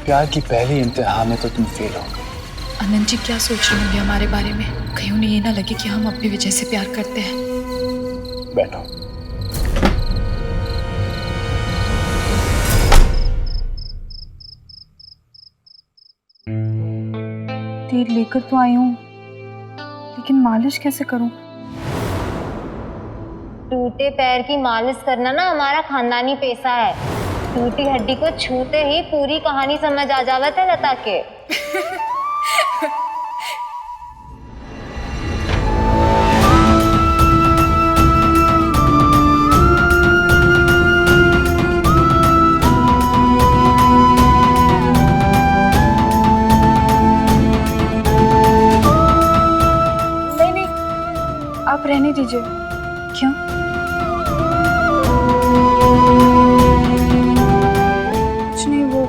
प्यार की पहली इम्तिहान में तो तुम फेल हो गई। आनंद जी क्या सोच रहे होंगे हमारे बारे में? कहीं उन्हें ये ना लगे कि हम अपनी वजह से प्यार करते हैं। बैठो। तेल लेकर तो आई हूँ, लेकिन मालिश कैसे करूँ? टूटे पैर की मालिश करना ना हमारा खानदानी पेशा है। टूटी हड्डी को छूते ही पूरी कहानी समझ आ जावत है लता के। नहीं नहीं, आप रहने दीजिए। क्यों? कुछ नहीं, वो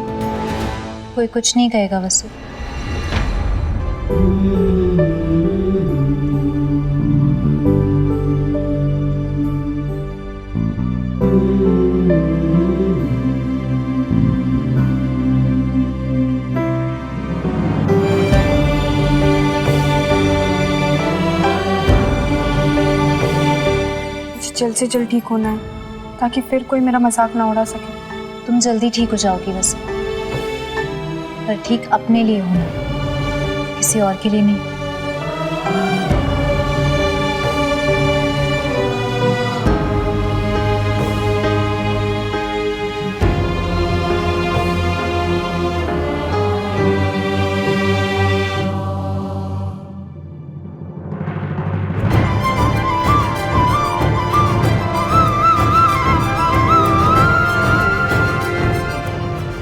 कोई कुछ नहीं कहेगा वसु। जल्द से जल्द ठीक होना है, ताकि फिर कोई मेरा मजाक ना उड़ा सके। तुम जल्दी ठीक हो जाओगी वसु, पर ठीक अपने लिए होना, किसी और के लिए नहीं।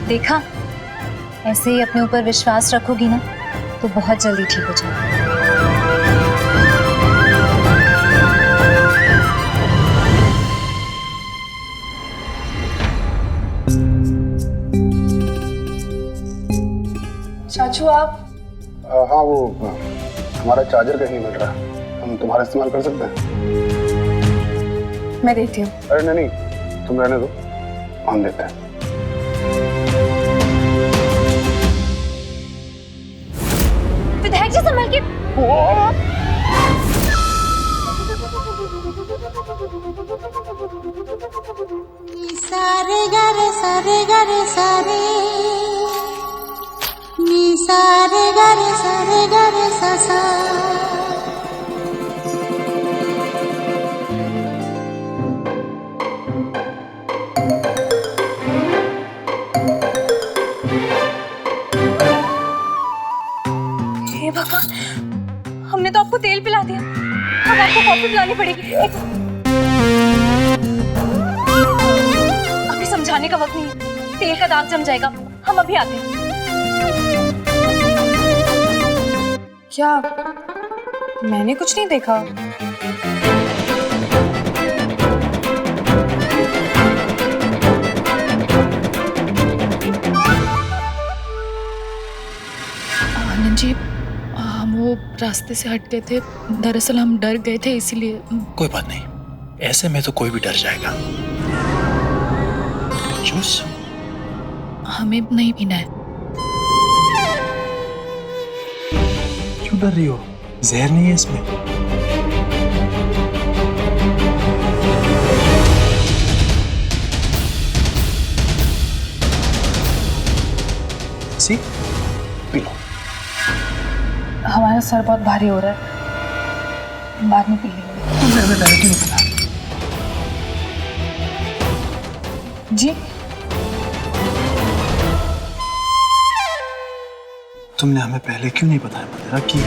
देखा, ऐसे ही अपने ऊपर विश्वास रखोगी ना तो बहुत जल्दी ठीक हो जाएगी। चाचू आप? हाँ, वो हमारा चार्जर कहीं नहीं मिल रहा, हम तुम्हारा इस्तेमाल कर सकते हैं? मैं देती हूँ। अरे नहीं, तुम रहने दो, हम देते हैं। विधायक जी संभल के। सारे गरे सारे गरे सारे नी सारे गरे सा सा। हे भगवान, हमने तो आपको तेल पिला दिया, अब आपको कॉफी पिलानी पड़ेगी। अभी समझाने का वक्त नहीं है, तेल का दाग जम जाएगा। हम अभी आते हैं। क्या मैंने कुछ नहीं देखा? आनंद जी, हम वो रास्ते से हट गए थे, दरअसल हम डर गए थे इसीलिए। कोई बात नहीं, ऐसे में तो कोई भी डर जाएगा। जूस हमें नहीं पीना है। क्यों डर रही हो? जहर नहीं है इसमें। सी, पी लो। हमारा सर बहुत भारी हो रहा है, बाद में पी लेंगे। तुमने हमें पहले क्यों नहीं बताया? जी, तुमने हमें पहले क्यों नहीं बताया मंदिरा कि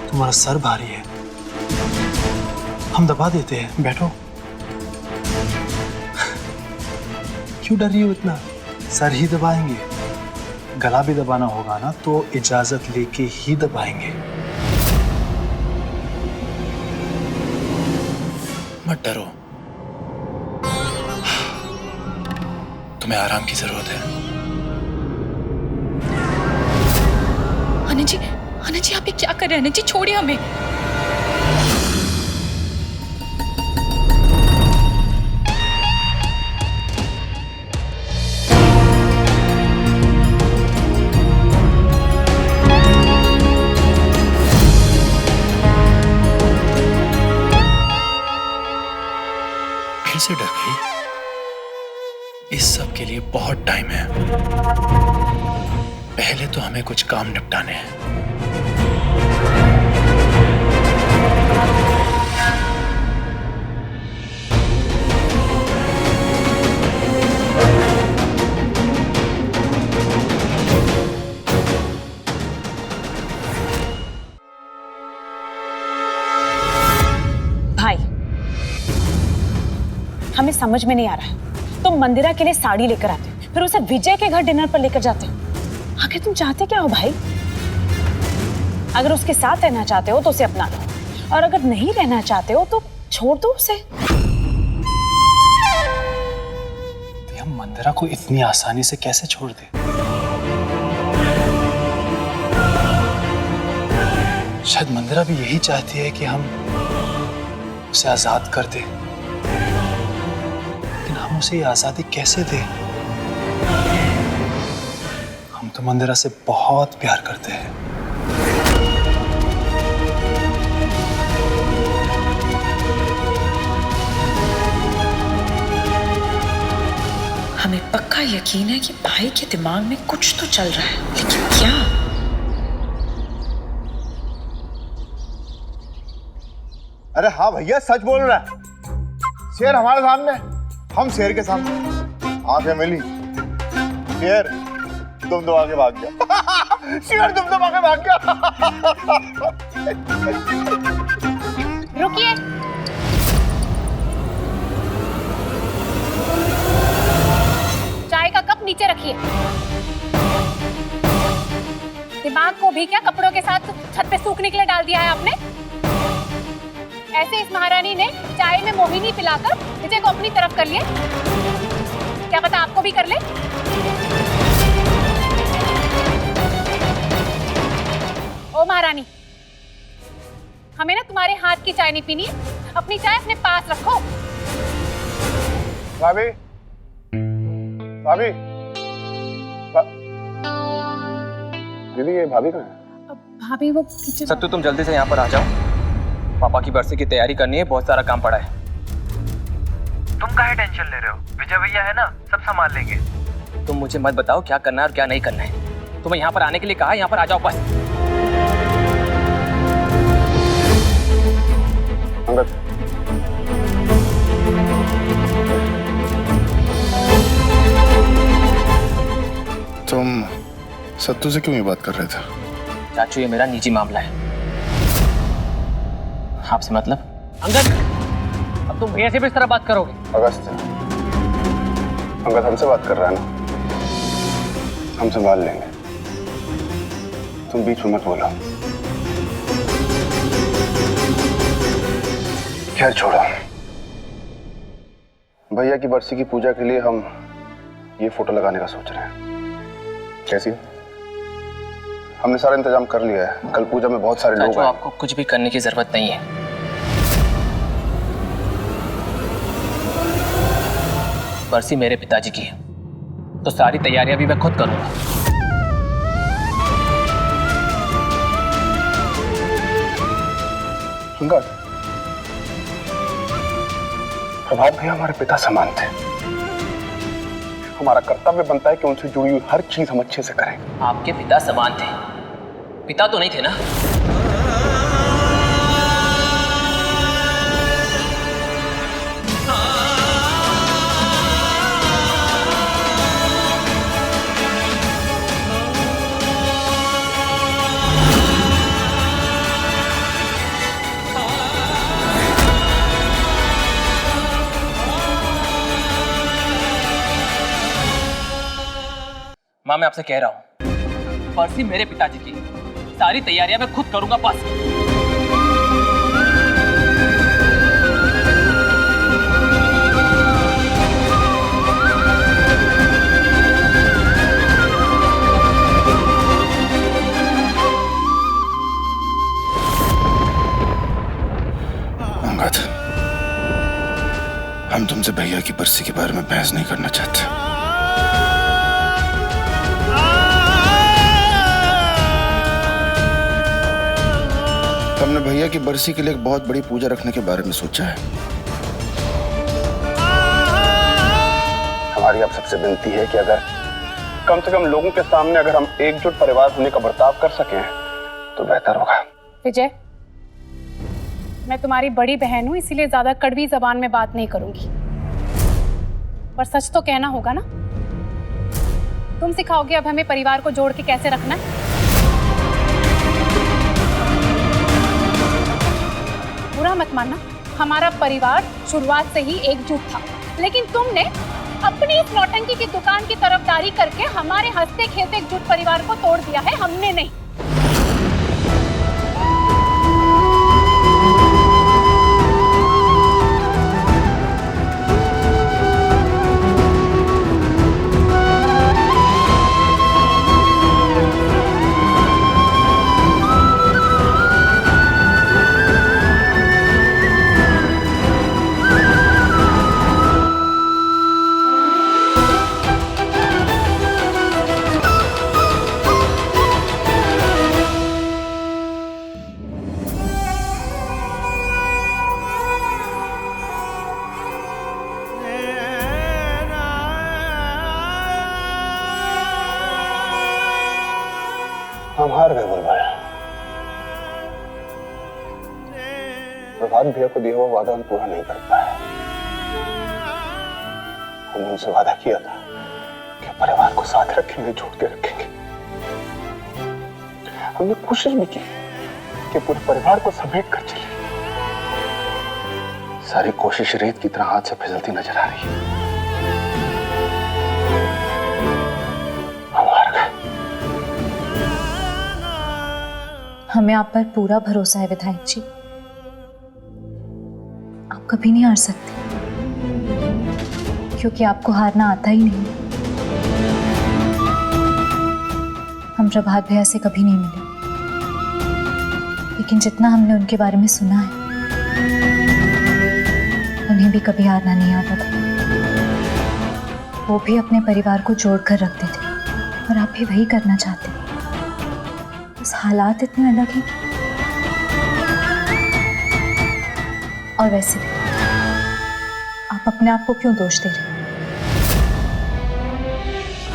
तुम्हारा सर भारी है? हम दबा देते हैं, बैठो। क्यों डर रही हो इतना? सर ही दबाएंगे, गला भी दबाना होगा ना तो इजाजत लेके ही दबाएंगे। मत डरो, तुम्हें आराम की जरूरत है। आनंद जी आप ये क्या कर रहे हैं? आनंद जी छोड़िए हमें। से डर गई? इस सब के लिए बहुत टाइम है। पहले तो हमें कुछ काम निपटाने हैं। भाई, हमें समझ में नहीं आ रहा है, तुम मंदिरा के लिए साड़ी लेकर आते हो, फिर उसे विजय के घर डिनर पर लेकर जाते हो। आखिर तुम चाहते क्या हो भाई? अगर उसके साथ रहना चाहते हो तो उसे अपना लो, और अगर नहीं रहना चाहते हो तो छोड़ दो उसे। हम मंदिरा को इतनी आसानी से कैसे छोड़ दे? शायद मंदिरा भी यही चाहती है कि हम उसे आजाद कर दें, लेकिन हम उसे ये आजादी कैसे दें? हम तो मंदिरा से बहुत प्यार करते हैं। हमें पक्का यकीन है कि भाई के दिमाग में कुछ तो चल रहा है, लेकिन क्या? अरे हाँ भैया, सच बोल रहा है। शेर हमारे सामने, हम शेर के सामने। आंखें मिली, शेर तुम तो आगे भाग गया। शेर तुम तो आगे भाग गया। रुकिए, चाय का कप नीचे रखिए। दिमाग को भी क्या कपड़ों के साथ छत पे सूखने के लिए डाल दिया है आपने? ऐसे इस महारानी ने चाय में मोहिनी पिलाकर विजय को अपनी तरफ कर लिया। क्या पता आपको भी कर ले? ओ महारानी, हमें ना तुम्हारे हाथ की चाय नहीं पीनी है। अपनी चाय अपने पास रखो। भाभी, भाभी, दीदी ये भाभी कहाँ है? भाभी वो सत्तू, तुम जल्दी से यहाँ पर आ जाओ। पापा की बरसी की तैयारी करनी है, बहुत सारा काम पड़ा है। तुम काहे टेंशन ले रहे हो? विजय भैया है ना, सब संभाल लेंगे। तुम मुझे मत बताओ क्या करना है और क्या नहीं करना है। तुम्हें यहाँ पर आने के लिए कहा, यहाँ पर आ जाओ बस। अंगद, तुम सत्तू से क्यों ये बात कर रहे थे? चाचू, ये मेरा निजी मामला है, आपसे मतलब। अंगद, अब तुम भैया से भी इस तरह बात करोगे? अगस्त, अंगद हमसे बात कर रहा है ना, हम संभाल लेंगे, तुम बीच में मत बोलो। खैर छोड़ो, भैया की बरसी की पूजा के लिए हम ये फोटो लगाने का सोच रहे हैं। कैसी? हमने सारा इंतजाम कर लिया है, कल पूजा में बहुत सारे लोग आए। आपको कुछ भी करने की जरूरत नहीं है। बरसी मेरे पिताजी की है, तो सारी तैयारियां भी मैं खुद करूंगा। अंगद, प्रभात भैया हमारे पिता समान थे। हमारा कर्तव्य बनता है कि उनसे जुड़ी हुई हर चीज हम अच्छे से करें। आपके पिता समान थे, पिता तो नहीं थे ना? मां, मैं आपसे कह रहा हूं, बरसी मेरे पिताजी की, सारी तैयारियां मैं खुद करूंगा बस। अंगद, हम तुमसे भैया की बरसी के बारे में बहस नहीं करना चाहते। हमने भैया की बरसी के लिए एक बहुत बड़ी पूजा रखने के बारे में सोचा है। हमारी आप सबसे विनती है कि अगर कम से कम लोगों के सामने अगर हम एकजुट परिवार होने का बर्ताव कर सकें तो बेहतर होगा। विजय, मैं तुम्हारी बड़ी बहन हूं, इसीलिए ज्यादा कड़वी जबान में बात नहीं करूंगी, पर सच तो कहना होगा ना। तुम सिखाओगे अब हमें परिवार को जोड़ के कैसे रखना है। बुरा मत मानना, हमारा परिवार शुरुआत से ही एकजुट था, लेकिन तुमने अपनी इस नौटंकी की दुकान की तरफदारी करके हमारे हंसते खेलते एकजुट परिवार को तोड़ दिया है, हमने नहीं। हम हार गए बुलबुल। प्रभात भैया को दिया हुआ वादा हम पूरा नहीं कर पाए। हमने उनसे वादा किया था कि परिवार को साथ रखेंगे, जोड़ के रखेंगे। हमने कोशिश भी की कि पूरे परिवार को समेट कर चले। सारी कोशिश रेत की तरह हाथ से फिसलती नजर आ रही है। हमें आप पर पूरा भरोसा है विधायक जी, आप कभी नहीं हार सकते, क्योंकि आपको हारना आता ही नहीं। हम प्रभात भैया से कभी नहीं मिले, लेकिन जितना हमने उनके बारे में सुना है, उन्हें भी कभी हारना नहीं आता था। वो भी अपने परिवार को जोड़कर रखते थे, और आप भी वही करना चाहते हैं। बस हालात इतने अलग हैं। और वैसे भी आप अपने आप को क्यों दोष दे रहे हैं?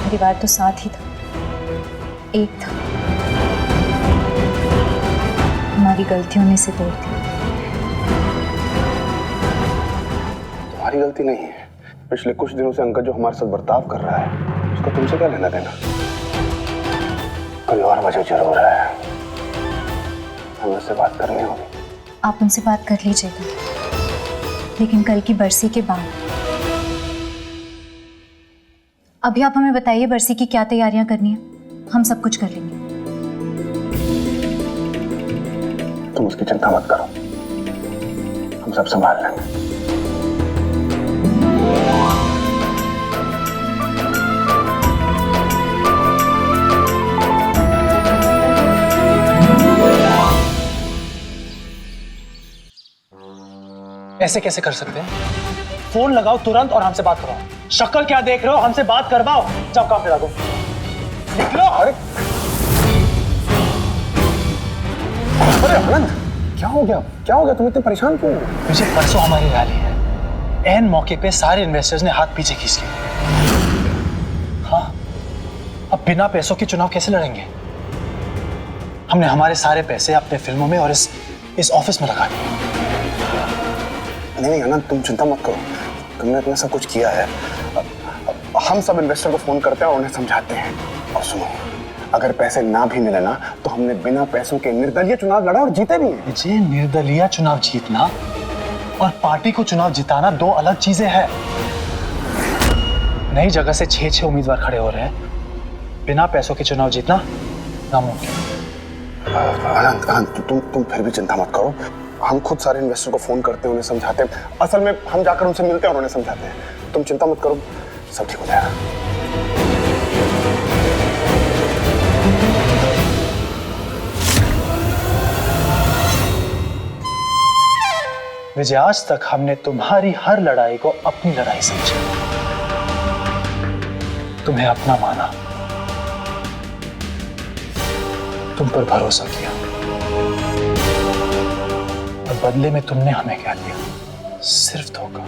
परिवार तो साथ ही था, एक था। हमारी गलतियों ने इसे तोड़ दिया। तुम्हारी गलती नहीं है। पिछले कुछ दिनों से अंकल जो हमारे साथ बर्ताव कर रहा है, उसका तुमसे क्या लेना देना? कोई और वजह जरूर है। हमें उससे बात करनी होगी। आप उनसे बात कर लीजिएगा, लेकिन कल की बरसी के बाद। अभी आप हमें बताइए बरसी की क्या तैयारियां करनी है, हम सब कुछ कर लेंगे। तुम उसकी चिंता मत करो, हम सब संभाल लेंगे। ऐसे कैसे कर सकते हैं? फोन लगाओ तुरंत और हमसे बात कराओ। शक्ल क्या देख रहे हो? हमसे बात करवाओ। जाओ काम पे लगो। निकलो। अरे आनंद, क्या हो गया? क्या हो गया? तुम इतने परेशान क्यों हो? मुझे परसों हमारी रैली है, एन मौके पे सारे इन्वेस्टर्स ने हाथ पीछे खींच लिए। हाँ, अब बिना पैसों के चुनाव कैसे लड़ेंगे? हमने हमारे सारे पैसे अपने फिल्मों में और इस ऑफिस में लगा दिए। नहीं आनंद, तुम चिंता मत करो। तुमने इतना सब कुछ किया है। हम सब इन्वेस्टर को फोन करते हैं और उन्हें समझाते हैं। और सुनो, अगर पैसे ना भी मिले ना, तो हमने बिना पैसों के निर्दलीय चुनाव लड़ा और जीते भी हैं। जी, निर्दलीय चुनाव जीतना और पार्टी को चुनाव जिताना दो अलग चीजें हैं। नई जगह से 6 उम्मीदवार खड़े हो रहे हैं, बिना पैसों के चुनाव जीतना नामुमकिन। आनंद, तुम फिर भी चिंता मत करो। हम खुद सारे इन्वेस्टर को फोन करते हैं, उन्हें समझाते हैं। असल में हम जाकर उनसे मिलते हैं और उन्हें समझाते हैं। तुम चिंता मत करो, सब ठीक हो जाएगा। विजय, आज तक हमने तुम्हारी हर लड़ाई को अपनी लड़ाई समझा, तुम्हें अपना माना, तुम पर भरोसा किया, और बदले में तुमने हमें क्या दिया? सिर्फ धोखा।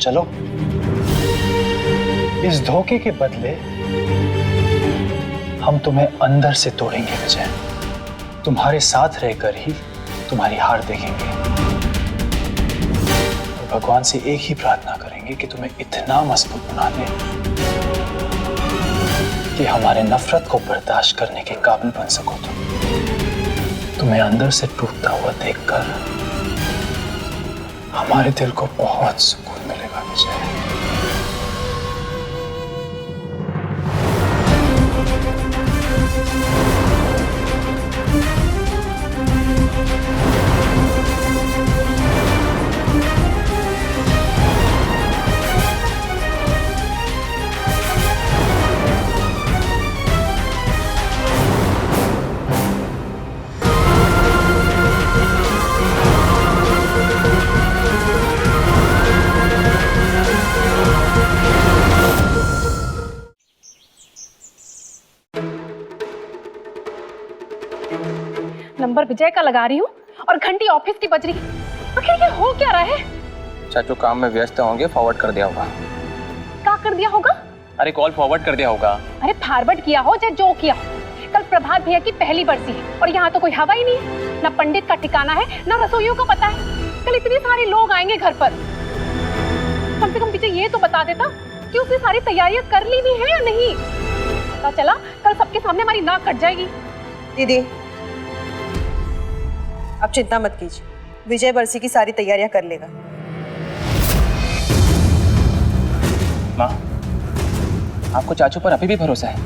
चलो, इस धोखे के बदले हम तुम्हें अंदर से तोड़ेंगे विजय। तुम्हारे साथ रहकर ही तुम्हारी हार देखेंगे और भगवान से एक ही प्रार्थना करेंगे कि तुम्हें इतना मजबूत बना दे कि हमारे नफरत को बर्दाश्त करने के काबिल बन सको तुम्हें अंदर से टूटता हुआ देखकर हमारे दिल को बहुत सुकून मिलेगा विजय। नंबर विजय का लगा रही हूँ और घंटी ऑफिस की बज रही है। आखिर ये हो क्या रहा है? चाचू काम में व्यस्त होंगे, फॉरवर्ड कर दिया होगा। क्या कर दिया होगा? अरे कॉल फॉरवर्ड कर दिया होगा। अरे फॉरवर्ड किया हो चाहे जो किया हो, कल प्रभात भैया की पहली बरसी है और यहाँ तो कोई हवा ही नहीं है। ना पंडित का ठिकाना है, ना रसोइयों का पता है। कल इतने सारे लोग आएंगे घर पर। कम से कम विजय ये तो बता देता कि उसने सारी तैयारियां कर ली भी है या नहीं। पता चला कल सबके सामने हमारी नाक कट जाएगी। दीदी आप चिंता मत कीजिए, विजय बरसी की सारी तैयारियां कर लेगा। माँ, आपको चाचू पर अभी भी भरोसा है?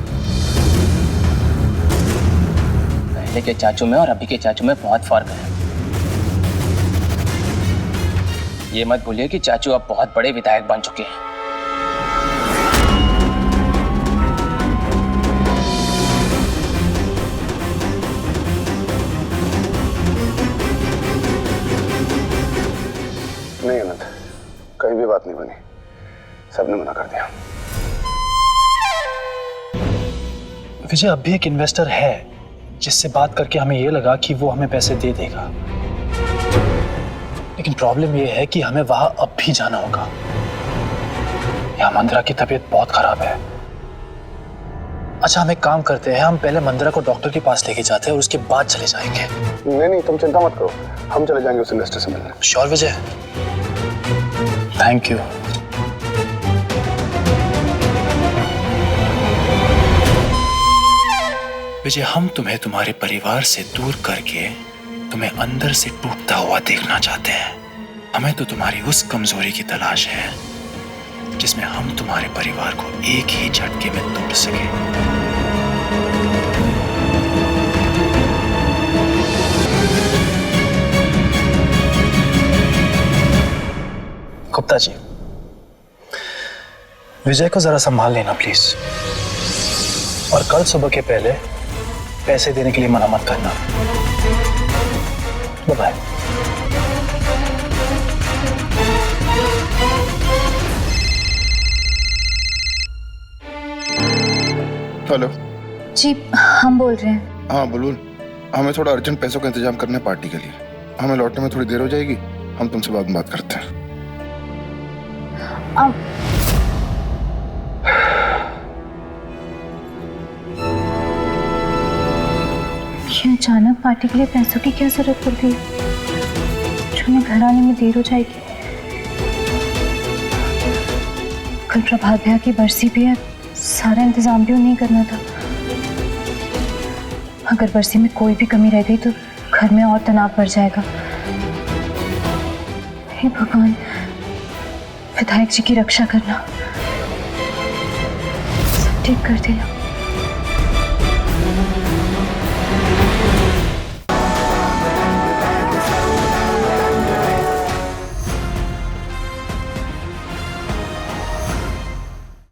पहले के चाचू में और अभी के चाचू में बहुत फर्क है। ये मत भूलिए कि चाचू अब बहुत बड़े विधायक बन चुके हैं। नहीं अनंत, कहीं भी बात नहीं बनी, सबने मना कर दिया। विजय अब भी एक इन्वेस्टर है जिससे बात करके हमें यह लगा कि वो हमें पैसे दे देगा, लेकिन प्रॉब्लम यह है कि हमें वहां अब भी जाना होगा। यहाँ मंदिरा की तबीयत बहुत खराब है। अच्छा हम एक काम करते हैं, हम पहले मंदिरा को डॉक्टर के पास लेके जाते हैं और उसके बाद चले जाएंगे। नहीं तुम चिंता मत करो, हम चले जाएंगे उस इन्वेस्टर से मिलने। Sure Vijay? Thank you. Vijay हम तुम्हें तुम्हारे परिवार से दूर करके तुम्हें अंदर से टूटता हुआ देखना चाहते हैं। हमें तो तुम्हारी उस कमजोरी की तलाश है जिसमें हम तुम्हारे परिवार को एक ही झटके में तोड़ सके। गुप्ता जी, विजय को जरा संभाल लेना प्लीज, और कल सुबह के पहले पैसे देने के लिए मना मत करना। बाय। हेलो जी हम बोल रहे हैं। हाँ बुलबुल, हमें थोड़ा अर्जेंट पैसों का इंतजाम करना है पार्टी के लिए। हमें लौटने में थोड़ी देर हो जाएगी, हम तुमसे बाद में बात करते हैं। ये अचानक पार्टी के लिए पैसों की क्या जरूरत पड़ गई? जो हमें घर आने में देर हो जाएगी। कल प्रभात भैया की बरसी भी है, सारा इंतजाम भी उन्हें करना था। अगर बरसी में कोई भी कमी रह गई तो घर में और तनाव बढ़ जाएगा। हे भगवान, विधायक जी की रक्षा करना, सब ठीक कर देना।